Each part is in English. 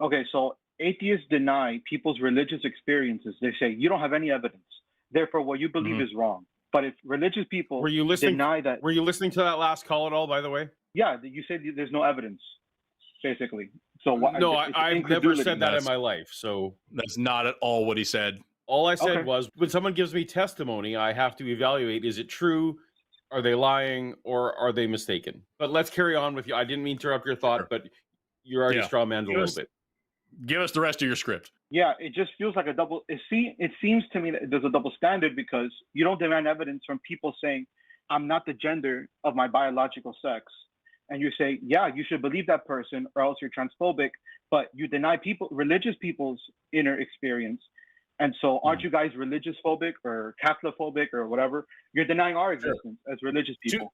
Okay, so atheists deny people's religious experiences. They say you don't have any evidence, therefore what you believe is wrong. But if religious people Were you listening? deny that, Were you listening to that last call at all? By the way, yeah, you say there's no evidence, basically. So no, it's I've never incredulity. said that in my life. So That's not at all what he said. all I said Okay. was, when someone gives me testimony, I have to evaluate: is it true? Are they lying, or are they mistaken? But let's carry on with you. I didn't mean to interrupt your thought, Sure. but you're already Yeah. straw manned a Give little us- bit. Give us the rest of your script. Yeah, it just feels like a double. It seems to me that there's a double standard because you don't demand evidence from people saying, "I'm not the gender of my biological sex," and you say, "Yeah, you should believe that person, or else you're transphobic." But you deny religious people's inner experience, and so aren't you guys religious phobic or Catholic phobic or whatever? You're denying our existence as religious people.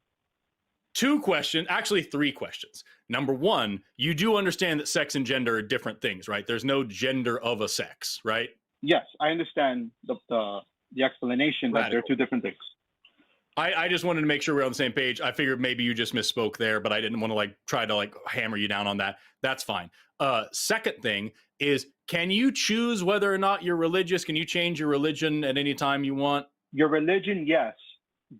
Two questions, actually 3 questions. Number 1, you do understand that sex and gender are different things, right? There's no gender of a sex, right? Yes, I understand the explanation that they're two different things. I just wanted to make sure we're on the same page. I figured maybe you just misspoke there, but I didn't want to try to hammer you down on that. That's fine. Second thing is, can you choose whether or not you're religious? Can you change your religion at any time you want? Your religion, yes,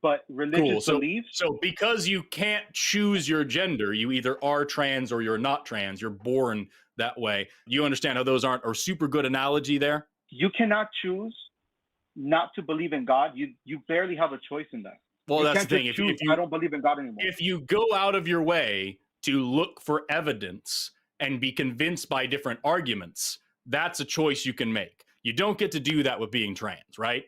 but religious beliefs. So because you can't choose your gender, you either are trans or you're not trans. You're born that way. You understand how those aren't a super good analogy there? You cannot choose not to believe in God. You barely have a choice in that. Well, You that's the can't thing. just If choose, you I don't believe in God anymore. if you go out of your way to look for evidence and be convinced by different arguments, that's a choice you can make. You don't get to do that with being trans, right?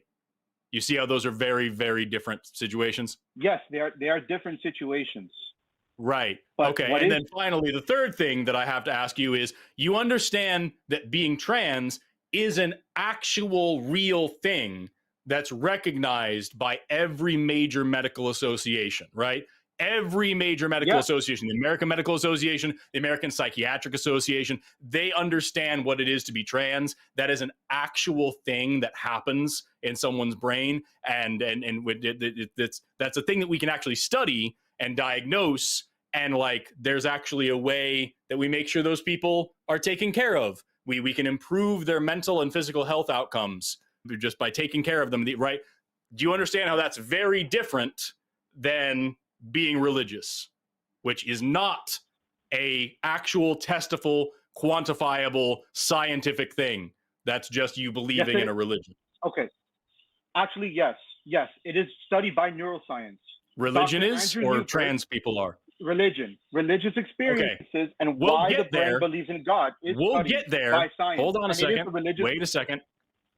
You see how those are very, very different situations? Yes, they are different situations. Right. But Okay. what And is- then finally, the third thing that I have to ask you is, you understand that being trans is an actual real thing that's recognized by every major medical association, right? Every major medical association, the American Medical Association, the American Psychiatric Association, they understand what it is to be trans. That is an actual thing that happens in someone's brain. And that's a thing that we can actually study and diagnose. And there's actually a way that we make sure those people are taken care of. We can improve their mental and physical health outcomes just by taking care of them, right? Do you understand how that's very different than being religious, which is not a actual testable, quantifiable, scientific thing? That's just you believing in a religion. Okay. Actually, yes. Yes, it is studied by neuroscience. Religion Dr. is, Andrew or Newkirk, trans people are? religious experiences, and We'll why get the brain there. believes in God is We'll studied get there. by science. Hold on a And it is second. religious- Wait a second.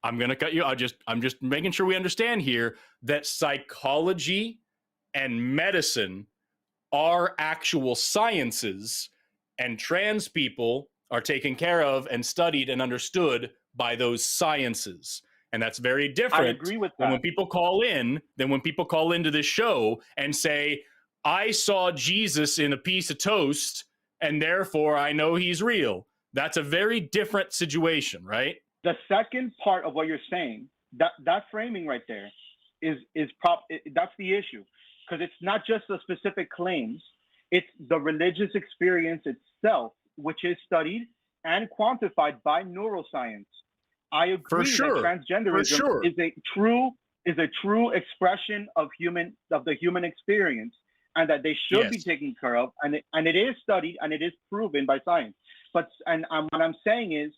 I'm going to cut you. I'm just making sure we understand here that psychology and medicine are actual sciences, and trans people are taken care of and studied and understood by those sciences. And that's very different. I agree with than that. when people call into this show and say, I saw Jesus in a piece of toast, and therefore I know he's real. That's a very different situation, right? The second part of what you're saying, that framing right there that's the issue, because it's not just the specific claims, it's the religious experience itself, which is studied and quantified by neuroscience. I agree sure. that transgenderism is a true expression of the human experience, and that they should be taken care of, and it is studied and it is proven by science. But what I'm saying is,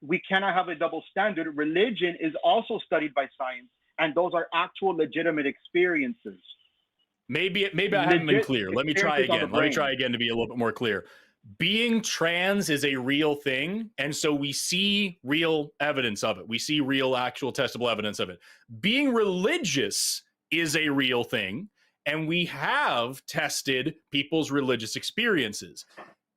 we cannot have a double standard. Religion is also studied by science, and those are actual legitimate experiences. Maybe I haven't been clear. Let me try again. Let me try again to be a little bit more clear. Being trans is a real thing, and so we see real evidence of it. We see real, actual, testable evidence of it. Being religious is a real thing, and we have tested people's religious experiences.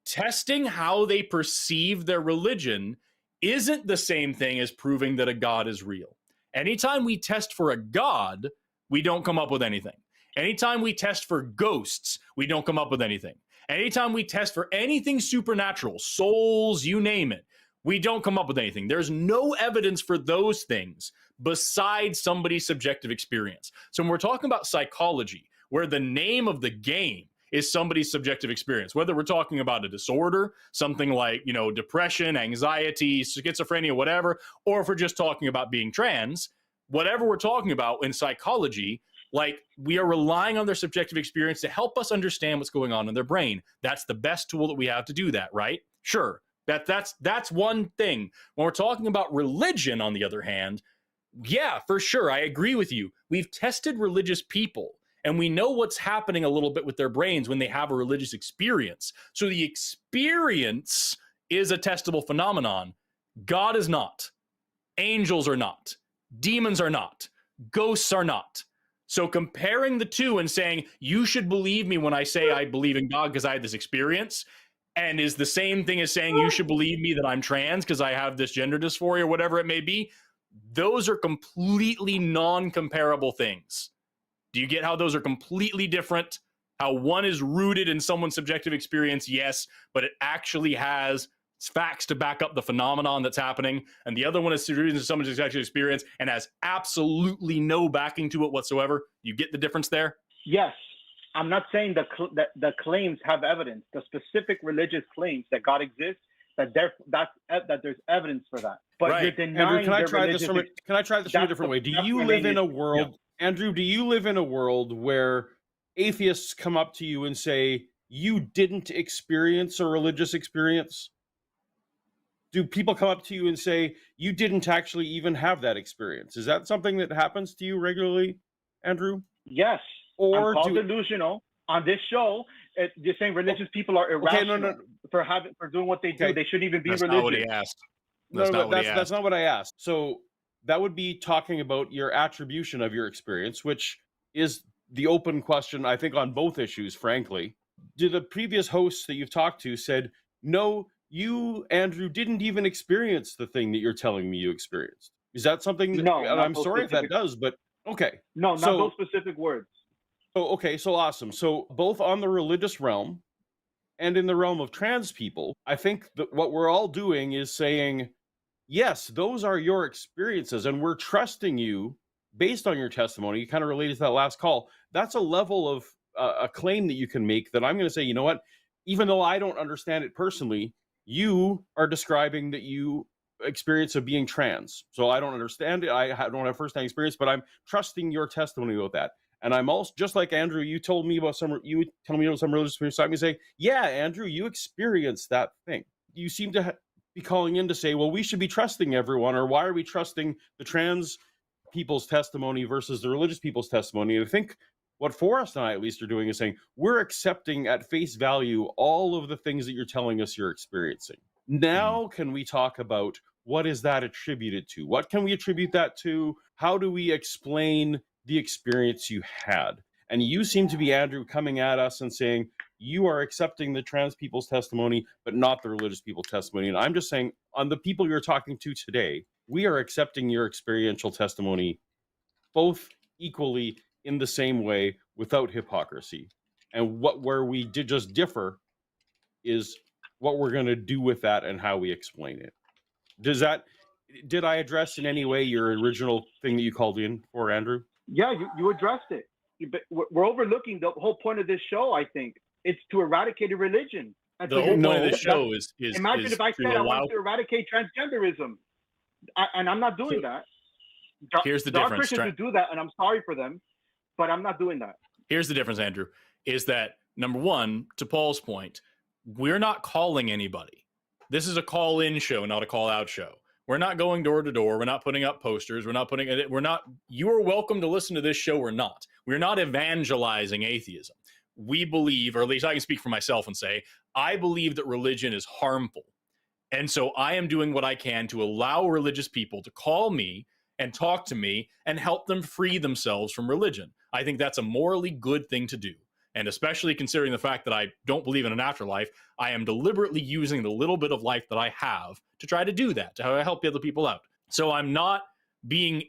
Testing how they perceive their religion isn't the same thing as proving that a God is real. Anytime we test for a God, we don't come up with anything. Anytime we test for ghosts, we don't come up with anything. Anytime we test for anything supernatural, souls, you name it, we don't come up with anything. There's no evidence for those things besides somebody's subjective experience. So when we're talking about psychology, where the name of the game is somebody's subjective experience. Whether we're talking about a disorder, something like, depression, anxiety, schizophrenia, whatever, or if we're just talking about being trans, whatever we're talking about in psychology, like, we are relying on their subjective experience to help us understand what's going on in their brain. That's the best tool that we have to do that, right? Sure. That's one thing. When we're talking about religion, on the other hand, yeah, for sure, I agree with you. We've tested religious people, and we know what's happening a little bit with their brains when they have a religious experience. So the experience is a testable phenomenon. God is not. Angels are not. Demons are not. Ghosts are not. So comparing the two and saying, you should believe me when I say I believe in God because I had this experience, and is the same thing as saying you should believe me that I'm trans because I have this gender dysphoria or whatever it may be, those are completely non-comparable things. Do you get how those are completely different? How one is rooted in someone's subjective experience, yes, but it actually has facts to back up the phenomenon that's happening, and the other one is rooted in someone's subjective experience and has absolutely no backing to it whatsoever. You get the difference there? Yes. I'm not saying that the claims have evidence, the specific religious claims that God exists, that there's evidence for that. But right. You're denying Andrew, can I try this from a different way? Do you live in a world, Andrew, do you live in a world where atheists come up to you and say, you didn't experience a religious experience? Do people come up to you and say, you didn't actually even have that experience? Is that something that happens to you regularly, Andrew? Yes. Or I'm called delusional on this show. You're saying religious people are irrational for doing what they do. They shouldn't even be religious. Not what he asked. That's not what I asked. So that would be talking about your attribution of your experience, which is the open question, I think, on both issues, frankly. Do the previous hosts that you've talked to said, no, you, Andrew, didn't even experience the thing that you're telling me you experienced? Is that something that, no, and I'm sorry if that does, but okay. No, not those specific words. Oh, okay, so awesome. So both on the religious realm and in the realm of trans people, I think that what we're all doing is saying, yes, those are your experiences, and we're trusting you based on your testimony. Kind of related to that last call. That's a level of a claim that you can make that I'm going to say, you know what, even though I don't understand it personally, you are describing that you experience of being trans. So I don't understand it. I don't have firsthand experience, but I'm trusting your testimony about that. And I'm also, just like Andrew, you tell me about some religious experience. I'm going to say, yeah, Andrew, you experienced that thing. You seem to be calling in to say, well, we should be trusting everyone, or why are we trusting the trans people's testimony versus the religious people's testimony? And I think what Forrest and I at least are doing is saying, we're accepting at face value all of the things that you're telling us you're experiencing. Now, can we talk about what is that attributed to? What can we attribute that to? How do we explain the experience you had? And you seem to be, Andrew, coming at us and saying you are accepting the trans people's testimony, but not the religious people's testimony. And I'm just saying, on the people you're talking to today, we are accepting your experiential testimony both equally in the same way without hypocrisy. And where we did just differ is what we're going to do with that and how we explain it. Did I address in any way your original thing that you called in for, Andrew? Yeah, you addressed it. We're overlooking the whole point of this show, I think. It's to eradicate a religion. And the whole point of this show is imagine if I said I want to eradicate transgenderism, and I'm not doing that. Here's the difference. There are difference. Christians who do that, and I'm sorry for them, but I'm not doing that. Here's the difference, Andrew, is that, number one, to Paul's point, we're not calling anybody. This is a call-in show, not a call-out show. We're not going door to door. We're not putting up posters. You are welcome to listen to this show or not. We're not evangelizing atheism. We believe, or at least I can speak for myself and say, I believe that religion is harmful. And so I am doing what I can to allow religious people to call me and talk to me and help them free themselves from religion. I think that's a morally good thing to do. And especially considering the fact that I don't believe in an afterlife, I am deliberately using the little bit of life that I have to try to do that, to help other people out. So I'm not being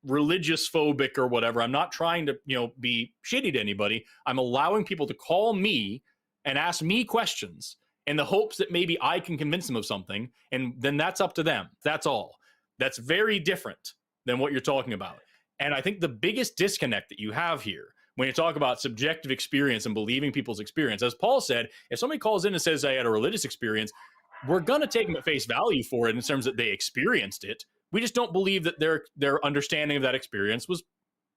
religious phobic or whatever. I'm not trying to, be shitty to anybody. I'm allowing people to call me and ask me questions in the hopes that maybe I can convince them of something. And then that's up to them. That's all. That's very different than what you're talking about. And I think the biggest disconnect that you have here when you talk about subjective experience and believing people's experience. As Paul said, if somebody calls in and says I had a religious experience, we're going to take them at face value for it in terms that they experienced it. We just don't believe that their understanding of that experience was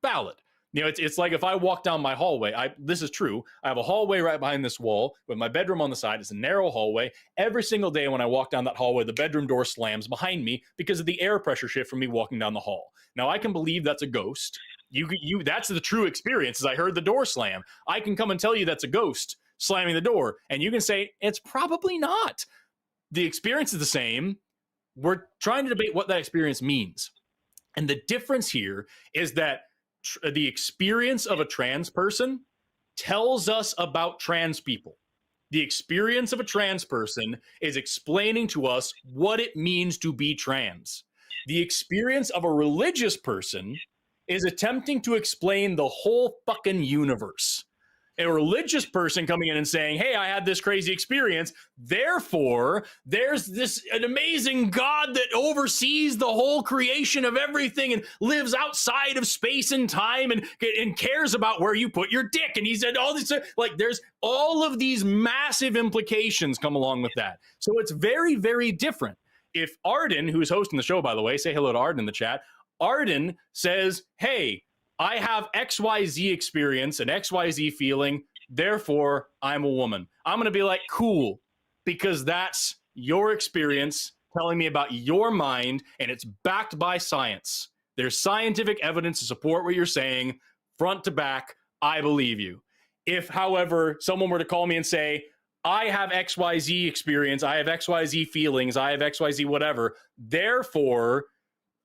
valid. You know, it's like if I walk down my hallway, this is true. I have a hallway right behind this wall with my bedroom on the side. It's a narrow hallway. Every single day when I walk down that hallway, the bedroom door slams behind me because of the air pressure shift from me walking down the hall. Now, I can believe that's a ghost. That's the true experience, is I heard the door slam. I can come and tell you that's a ghost slamming the door, and you can say it's probably not. The experience is the same. We're trying to debate what that experience means. And the difference here is that the experience of a trans person tells us about trans people. The experience of a trans person is explaining to us what it means to be trans. The experience of a religious person is attempting to explain the whole fucking universe. A religious person coming in and saying, hey, I had this crazy experience, therefore there's an amazing God that oversees the whole creation of everything and lives outside of space and time and cares about where you put your dick. And he said all this, like, there's all of these massive implications come along with that. So it's very, very different. If Arden, who's hosting the show, by the way, say hello to Arden in the chat. Arden says, hey, I have XYZ experience and XYZ feeling, therefore I'm a woman. I'm going to be like, cool, because that's your experience telling me about your mind, and it's backed by science. There's scientific evidence to support what you're saying, front to back. I believe you. If, however, someone were to call me and say, I have XYZ experience, I have XYZ feelings, I have XYZ whatever, therefore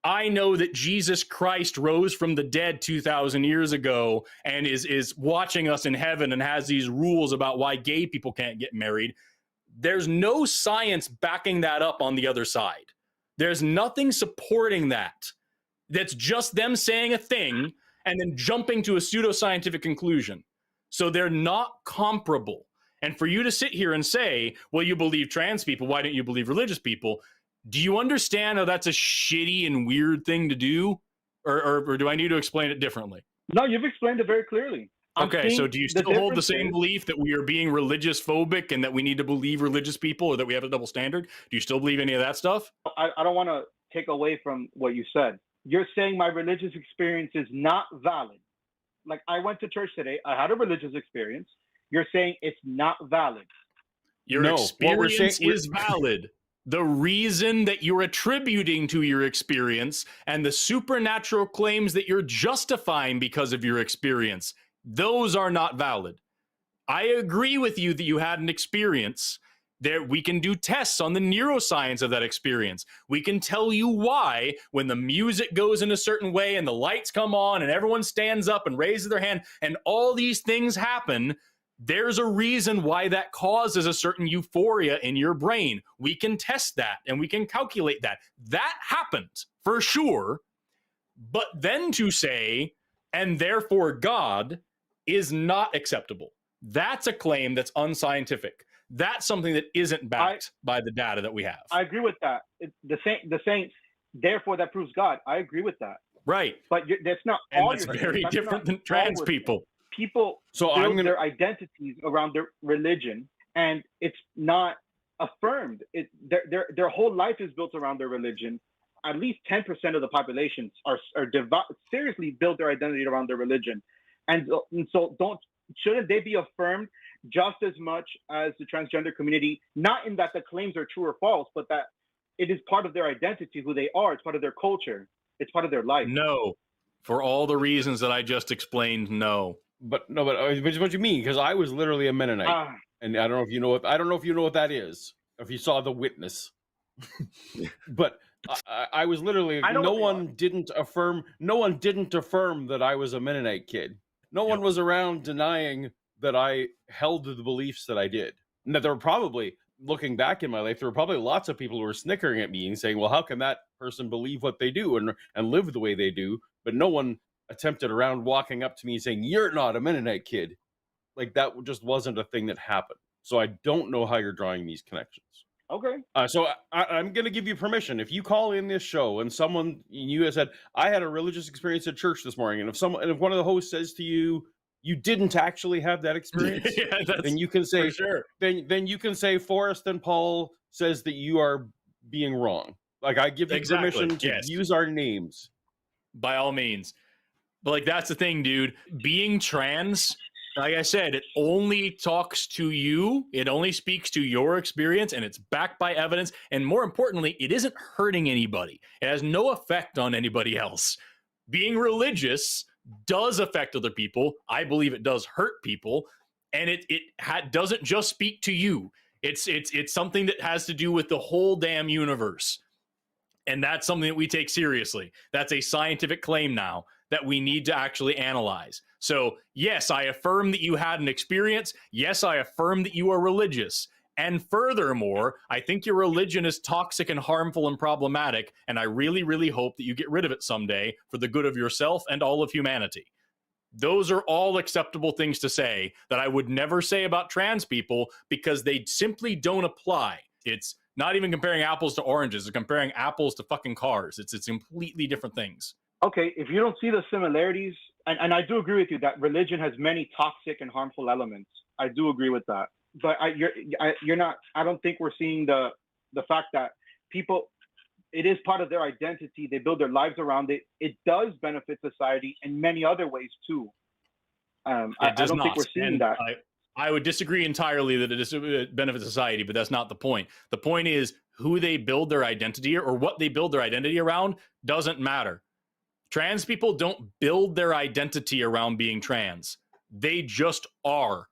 I know that Jesus Christ rose from the dead 2,000 years ago and is watching us in heaven and has these rules about why gay people can't get married. There's no science backing that up on the other side. There's nothing supporting that. That's just them saying a thing and then jumping to a pseudoscientific conclusion. So they're not comparable. And for you to sit here and say, well, you believe trans people, why don't you believe religious people? Do you understand how that's a shitty and weird thing to do? Or do I need to explain it differently? No, you've explained it very clearly. Okay, so do you still hold the same belief that we are being religious phobic and that we need to believe religious people or that we have a double standard? Do you still believe any of that stuff? I don't want to take away from what you said. You're saying my religious experience is not valid. Like, I went to church today. I had a religious experience. You're saying it's not valid. Your experience is valid. The reason that you're attributing to your experience and the supernatural claims that you're justifying because of your experience, those are not valid. I agree with you that you had an experience. There, we can do tests on the neuroscience of that experience. We can tell you why when the music goes in a certain way and the lights come on and everyone stands up and raises their hand and all these things happen, there's a reason why that causes a certain euphoria in your brain. We can test that and we can calculate that. That happened for sure. But then to say, and therefore God, is not acceptable. That's a claim that's unscientific. That's something that isn't backed by the data that we have. I agree with that. The saying, therefore that proves God. I agree with that. Right. But that's not and all. That's very different than trans people. People build their identities around their religion, and it's not affirmed. Their whole life is built around their religion. At least 10% of the population are seriously build their identity around their religion, and so shouldn't they be affirmed just as much as the transgender community? Not in that the claims are true or false, but that it is part of their identity, who they are. It's part of their culture. It's part of their life. No, for all the reasons that I just explained. No. But what you mean? Because I was literally a Mennonite, and I don't know if you know what that is. If you saw The Witness, but I was literally. No one didn't affirm that I was a Mennonite kid. No one was around denying that I held the beliefs that I did. And that there were probably, looking back in my life, there were probably lots of people who were snickering at me and saying, "Well, how can that person believe what they do and live the way they do?" But no one attempted around walking up to me saying, "You're not a Mennonite kid." Like, that just wasn't a thing that happened. So I don't know how you're drawing these connections. Okay. So I'm going to give you permission. If you call in this show and you have said, "I had a religious experience at church this morning," and if one of the hosts says to you, you didn't actually have that experience, Yeah, that's then you can say, for sure. then you can say Forrest and Paul says that you are being wrong. Like, I give you Exactly. permission to Yes. use our names. By all means. But like, that's the thing, dude. Being trans, like I said, it only talks to you. It only speaks to your experience, and it's backed by evidence. And more importantly, it isn't hurting anybody. It has no effect on anybody else. Being religious does affect other people. I believe it does hurt people, and it doesn't just speak to you. It's something that has to do with the whole damn universe. And that's something that we take seriously. That's a scientific claim now that we need to actually analyze. So, yes, I affirm that you had an experience. Yes, I affirm that you are religious. And furthermore, I think your religion is toxic and harmful and problematic. And I really, really hope that you get rid of it someday for the good of yourself and all of humanity. Those are all acceptable things to say that I would never say about trans people, because they simply don't apply. It's not even comparing apples to oranges. It's comparing apples to fucking cars. It's completely different things. Okay, if you don't see the similarities, and I do agree with you that religion has many toxic and harmful elements. I do agree with that. But you're not. I don't think we're seeing the fact that people, it is part of their identity. They build their lives around it. It does benefit society in many other ways too. I don't think we're seeing that. I would disagree entirely that it benefits society, but that's not the point. The point is who they build their identity, or what they build their identity around, doesn't matter. Trans people don't build their identity around being trans. They just are.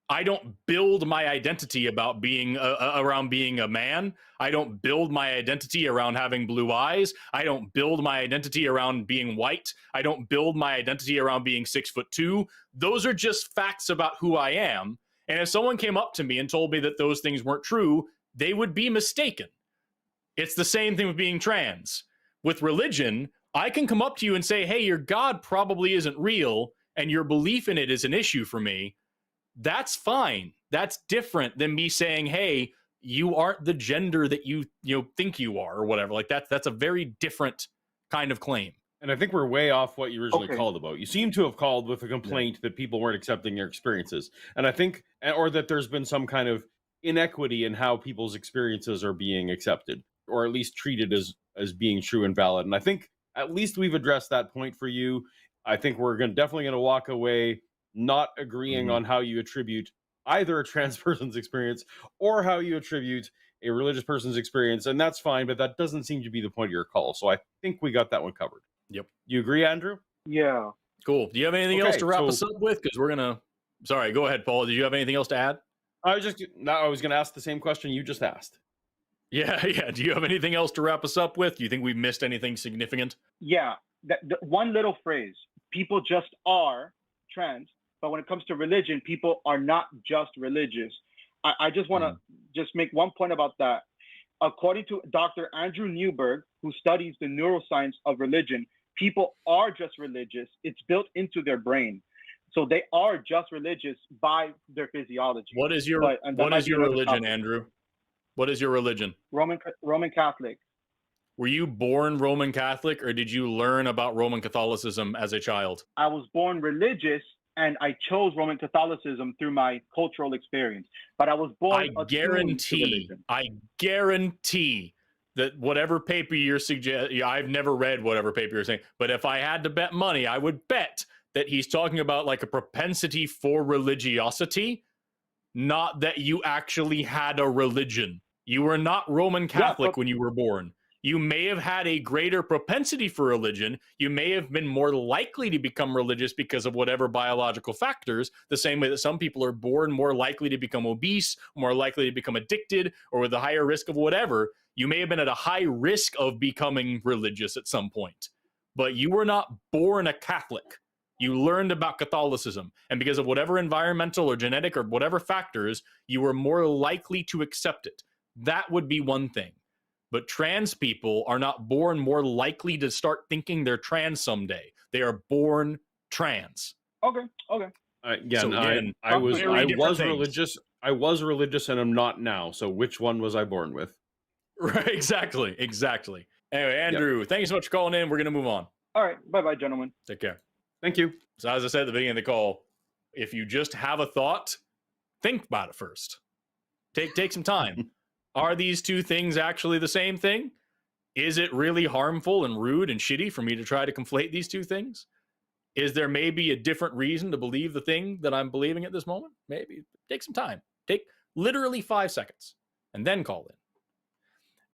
I don't build my identity about being around being a man. I don't build my identity around having blue eyes. I don't build my identity around being white. I don't build my identity around being 6'2". Those are just facts about who I am. And if someone came up to me and told me that those things weren't true, they would be mistaken. It's the same thing with being trans. With religion, I can come up to you and say, hey, your God probably isn't real, and your belief in it is an issue for me. That's fine. That's different than me saying, hey, you aren't the gender that you think you are, or whatever. Like, that's a very different kind of claim. And I think we're way off what you originally called about. You seem to have called with a complaint that people weren't accepting your experiences. And I think, or that there's been some kind of inequity in how people's experiences are being accepted, or at least treated as being true and valid. And I think at least we've addressed that point for you. I think we're definitely going to walk away not agreeing on how you attribute either a trans person's experience or how you attribute a religious person's experience. And that's fine, but that doesn't seem to be the point of your call. So I think we got that one covered. Yep. You agree, Andrew? Yeah. Cool. Do you have anything else to wrap us up with? Because we're going to... Sorry, go ahead, Paul. Did you have anything else to add? I was going to ask the same question you just asked. Yeah. Do you have anything else to wrap us up with? Do you think we've missed anything significant? Yeah. The one little phrase, people just are trans. But when it comes to religion, people are not just religious. I just want to just make one point about that. According to Dr. Andrew Newberg, who studies the neuroscience of religion, people are just religious. It's built into their brain. So they are just religious by their physiology. What is your religion, Andrew? What is your religion? Roman Catholic. Were you born Roman Catholic, or did you learn about Roman Catholicism as a child? I was born religious, and I chose Roman Catholicism through my cultural experience. But I was born. I guarantee that whatever paper you're suggesting, I've never read whatever paper you're saying, but if I had to bet money, I would bet that he's talking about like a propensity for religiosity, not that you actually had a religion. You were not Roman Catholic when you were born. You may have had a greater propensity for religion. You may have been more likely to become religious because of whatever biological factors, the same way that some people are born more likely to become obese, more likely to become addicted, or with a higher risk of whatever. You may have been at a high risk of becoming religious at some point, but you were not born a Catholic. You learned about Catholicism, and because of whatever environmental or genetic or whatever factors, you were more likely to accept it. That would be one thing. But trans people are not born more likely to start thinking they're trans someday. They are born trans. Okay. I was religious. I was religious, and I'm not now. So which one was I born with? Right. Exactly. Anyway, Andrew, thank you so much for calling in. We're going to move on. All right. Bye-bye, gentlemen. Take care. Thank you. So as I said at the beginning of the call, if you just have a thought, think about it first. Take some time. Are these two things actually the same thing? Is it really harmful and rude and shitty for me to try to conflate these two things? Is there maybe a different reason to believe the thing that I'm believing at this moment? Maybe. Take some time. Take literally 5 seconds and then call in.